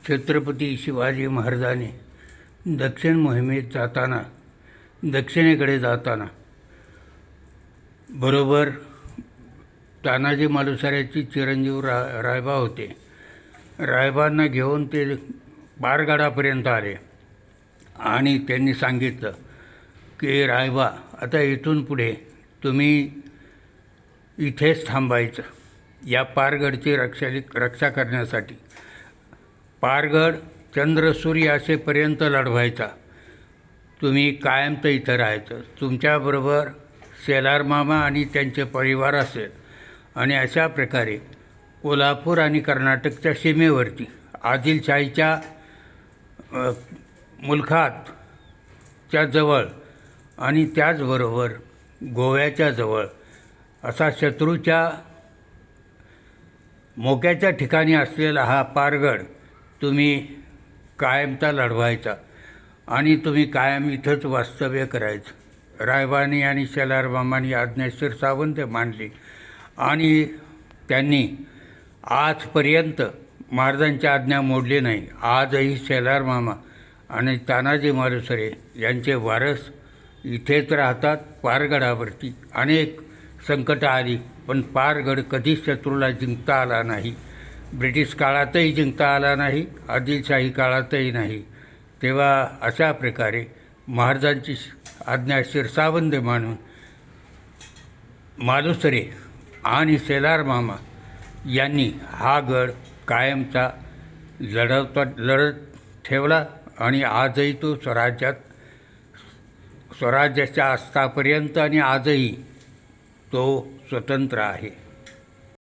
छत्रपती शिवाजी महाराजांनी दक्षिण मोहिमेत जाताना दक्षिणेकडे जाताना बरोबर तानाजी मालुसऱ्याचे चिरंजीव रायबा होते. रायबांना घेऊन ते पारगडापर्यंत आले आणि त्यांनी सांगितलं की रायबा, आता इथून पुढे तुम्ही इथेच थांबायचं या पारगडची रक्षा करण्यासाठी. पारगड चंद्रसूर्य असेपर्यंत लढवायचा. तुम्ही कायमचं इथं राहायचं. तुमच्याबरोबर शेलार मामा आणि त्यांचे परिवार असेल. आणि अशा प्रकारे कोल्हापूर आणि कर्नाटकच्या सीमेवरती आदिलशाहीच्या मुलखातच्या जवळ आणि त्याचबरोबर गोव्याच्या जवळ असा शत्रूच्या मोक्याच्या ठिकाणी असलेला हा पारगड तुम्ही कायमचा लढवायचा आणि तुम्ही कायम इथंच वास्तव्य करायचं. रायबानी आणि शेलार मामांनी आज्ञा शिरसावंत मांडली आणि त्यांनी आजपर्यंत महाराजांची आज्ञा मोडली नाही. आजही शेलार मामा आणि तानाजी मालुसरे यांचे वारस इथेच राहतात. पारगडावरती अनेक संकटं आली, पण पारगड कधीच शत्रूला जिंकता आला नाही. ब्रिटिश काळातही जिंकता आला नाही, आदिलशाही काळातही नाही. तेव्हा अशा प्रकारे महाराजांची आज्ञा शिरसावंत मानून मालुसरे आणि मामा यांनी हा गड कायमचा लढत ठेवला आणि आजही तो स्वराज्याच्या अस्तापर्यंत आणि आजही तो स्वतंत्र आहे.